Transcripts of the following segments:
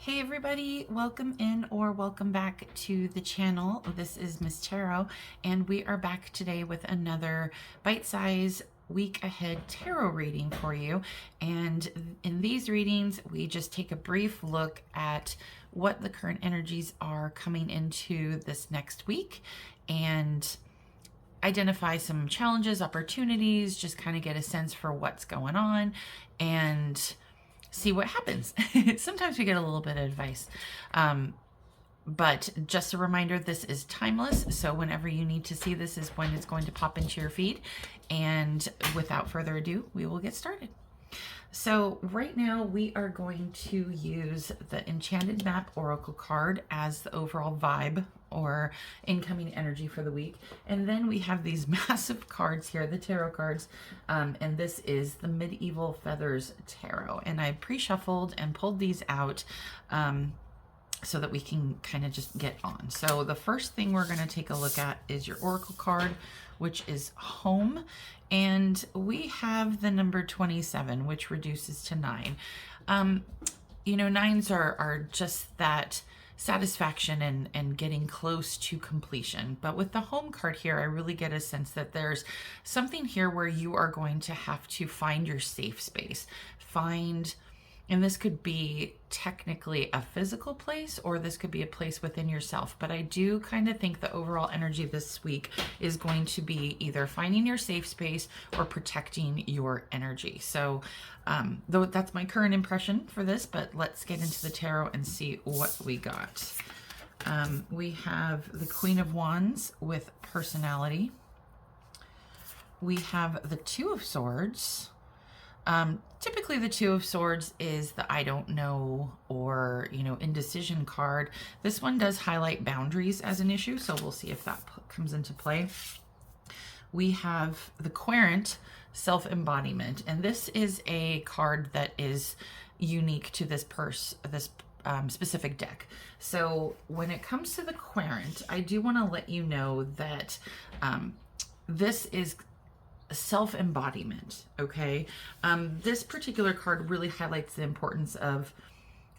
Hey everybody, welcome in or welcome back to the channel. This is Miss Tarot, and we are back today with another bite-size week ahead tarot reading for you. And in these readings, we just take a brief look at what the current energies are coming into this next week and identify some challenges, opportunities, just kind of get a sense for what's going on and see what happens. Sometimes we get a little bit of advice. But just a reminder, this is timeless. So whenever you need to see this is when it's going to pop into your feed. And without further ado, we will get started. So right now we are going to use the Enchanted Map Oracle card as the overall vibe or incoming energy for the week. And then we have these massive cards here, the tarot cards. And this is the Medieval Feathers Tarot. And I pre-shuffled and pulled these out so that we can kind of just get on. So the first thing we're going to take a look at is your Oracle card, which is Home. And we have the number 27, which reduces to 9. You know, 9s are just that satisfaction and getting close to completion. But with the Home card here, I really get a sense that there's something here where you are going to have to find your safe space. And this could be technically a physical place, or this could be a place within yourself. But I do kind of think the overall energy this week is going to be either finding your safe space or protecting your energy. So though that's my current impression for this, but let's get into the tarot and see what we got. We have the Queen of Wands with personality. We have the Two of Swords. Typically the Two of Swords is the I don't know or, you know, indecision card. This one does highlight boundaries as an issue, so we'll see if that comes into play. We have the Querent, self-embodiment, and this is a card that is unique to this specific deck. So when it comes to the Querent, I do want to let you know that this is self-embodiment, okay? This particular card really highlights the importance of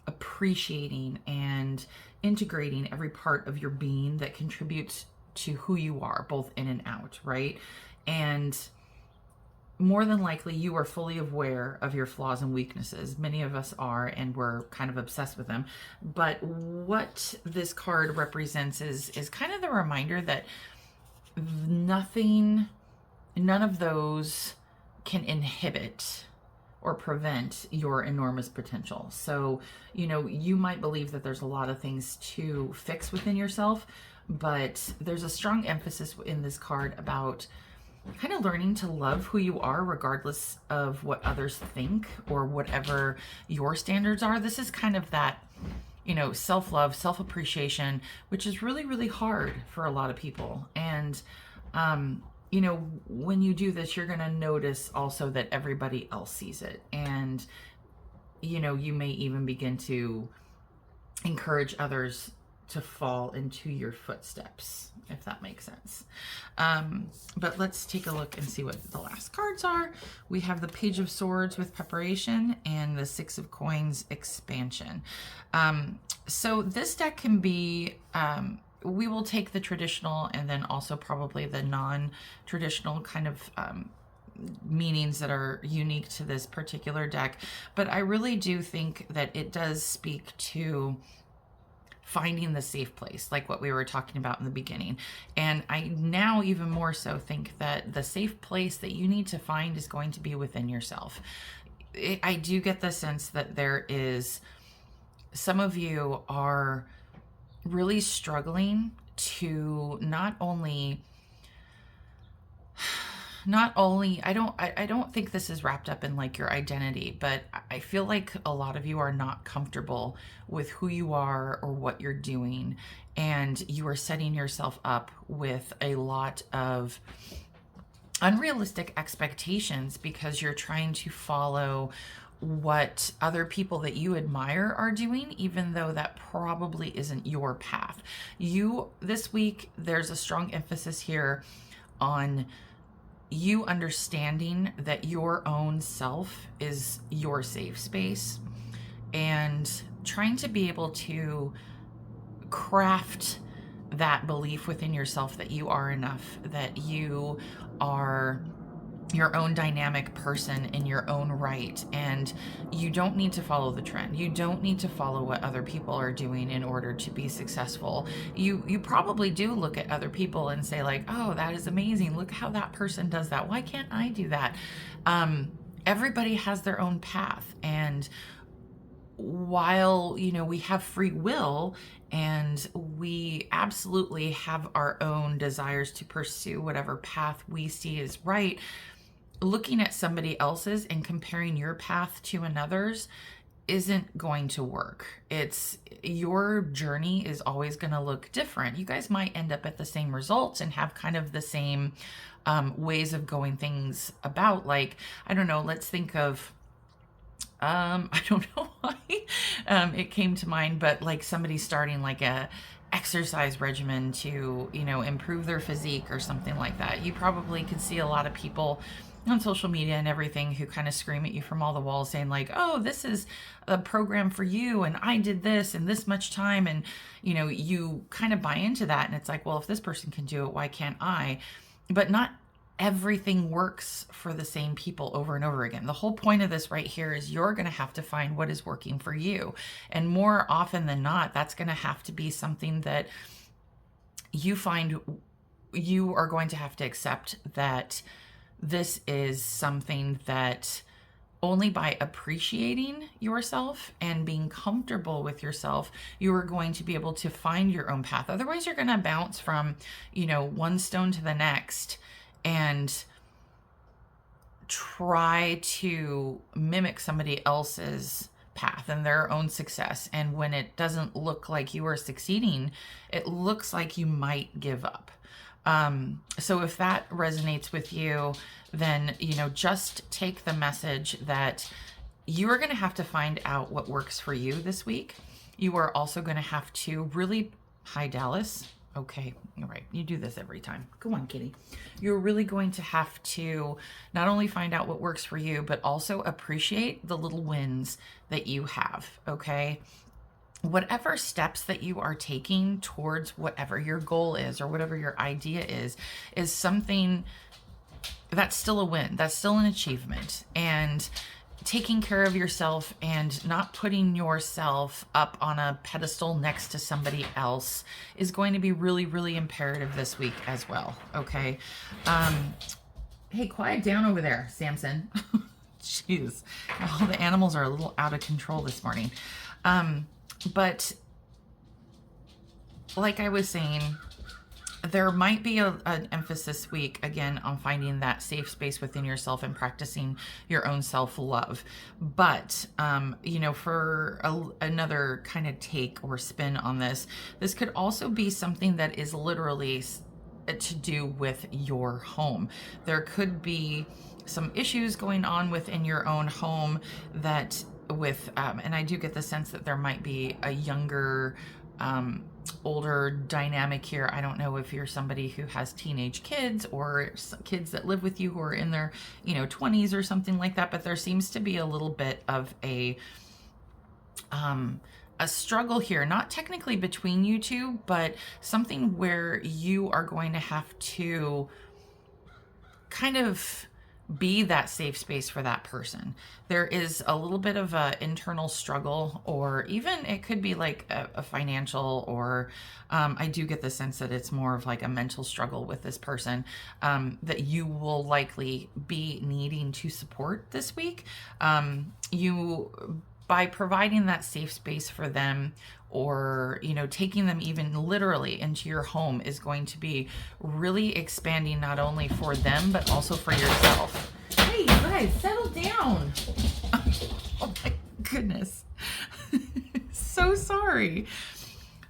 appreciating and integrating every part of your being that contributes to who you are, both in and out, right? And more than likely, you are fully aware of your flaws and weaknesses. Many of us are, and we're kind of obsessed with them. But what this card represents is kind of the reminder that none of those can inhibit or prevent your enormous potential. So, you know, you might believe that there's a lot of things to fix within yourself, but there's a strong emphasis in this card about kind of learning to love who you are regardless of what others think or whatever your standards are. This is kind of that, you know, self-love, self-appreciation, which is really, really hard for a lot of people. And, you know, when you do this, you're going to notice also that everybody else sees it. And, you know, you may even begin to encourage others to fall into your footsteps, if that makes sense. But let's take a look and see what the last cards are. We have the Page of Swords with preparation and the Six of Coins expansion. So this deck can be... we will take the traditional and then also probably the non-traditional kind of meanings that are unique to this particular deck. But I really do think that it does speak to finding the safe place, like what we were talking about in the beginning. And I now even more so think that the safe place that you need to find is going to be within yourself. I do get the sense that there is, some of you are really struggling to not only I don't think this is wrapped up in like your identity, but I feel like a lot of you are not comfortable with who you are or what you're doing, and you are setting yourself up with a lot of unrealistic expectations because you're trying to follow what other people that you admire are doing, even though that probably isn't your path. This week, there's a strong emphasis here on you understanding that your own self is your safe space and trying to be able to craft that belief within yourself that you are enough, that you are your own dynamic person in your own right, and you don't need to follow the trend. You don't need to follow what other people are doing in order to be successful. You probably do look at other people and say like, oh, that is amazing, look how that person does that, why can't I do that? Everybody has their own path, and while we have free will and we absolutely have our own desires to pursue whatever path we see is right, looking at somebody else's and comparing your path to another's isn't going to work. It's your journey is always going to look different. You guys might end up at the same results and have kind of the same ways of going things about. Like, I don't know, let's think of I don't know why it came to mind, but like somebody starting like a exercise regimen to, improve their physique or something like that. You probably could see a lot of people on social media and everything who kind of scream at you from all the walls saying like, oh, this is a program for you, and I did this in this much time. And, you kind of buy into that. And it's like, well, if this person can do it, why can't I? But not everything works for the same people over and over again. The whole point of this right here is you're going to have to find what is working for you. And more often than not, that's going to have to be something that you find you are going to have to accept that this is something that only by appreciating yourself and being comfortable with yourself, you are going to be able to find your own path. Otherwise, you're going to bounce from, one stone to the next and try to mimic somebody else's path and their own success. And when it doesn't look like you are succeeding, it looks like you might give up. So if that resonates with you, then, just take the message that you are going to have to find out what works for you this week. You are also going to have to really, hi, Dallas. Okay, all right. You do this every time. Go on, kitty. You're really going to have to not only find out what works for you, but also appreciate the little wins that you have, okay? Whatever steps that you are taking towards whatever your goal is or whatever your idea is something that's still a win. That's still an achievement. And taking care of yourself and not putting yourself up on a pedestal next to somebody else is going to be really, really imperative this week as well. Okay. Hey, quiet down over there, Samson. Jeez. All the animals are a little out of control this morning. But like I was saying, there might be an emphasis this week, again, on finding that safe space within yourself and practicing your own self-love. But, for another kind of take or spin on this could also be something that is literally to do with your home. There could be some issues going on within your own home that and I do get the sense that there might be a younger, older dynamic here. I don't know if you're somebody who has teenage kids or kids that live with you who are in their 20s or something like that, but there seems to be a little bit of a struggle here, not technically between you two, but something where you are going to have to kind of be that safe space for that person. There is a little bit of a internal struggle, or even it could be like a financial, or I do get the sense that it's more of like a mental struggle with this person that you will likely be needing to support this week. By providing that safe space for them, or taking them even literally into your home, is going to be really expanding, not only for them but also for yourself. Hey, you guys, settle down. Oh my goodness. So sorry.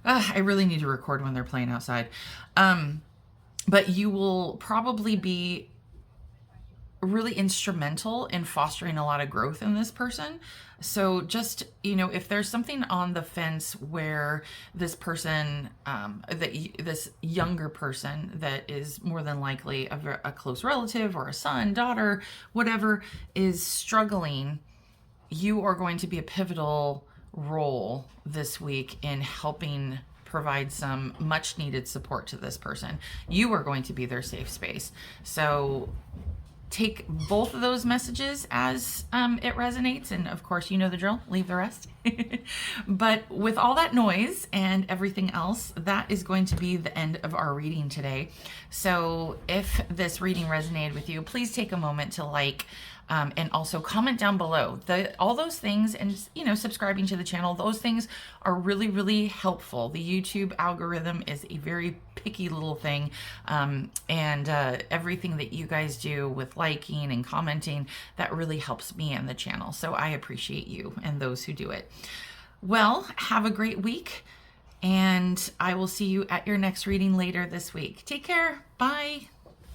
I really need to record when they're playing outside. But you will probably be really instrumental in fostering a lot of growth in this person. So just, if there's something on the fence where this person, this younger person that is more than likely a close relative or a son, daughter, whatever, is struggling, you are going to be a pivotal role this week in helping provide some much needed support to this person. You are going to be their safe space. So take both of those messages as it resonates. And of course, you know the drill, leave the rest. But with all that noise and everything else, that is going to be the end of our reading today. So if this reading resonated with you, please take a moment to like, and also comment down below. All those things, and subscribing to the channel, those things are really, really helpful. The YouTube algorithm is a very picky little thing, and everything that you guys do with liking and commenting, that really helps me and the channel. So I appreciate you and those who do it. Well, have a great week, and I will see you at your next reading later this week. Take care. Bye.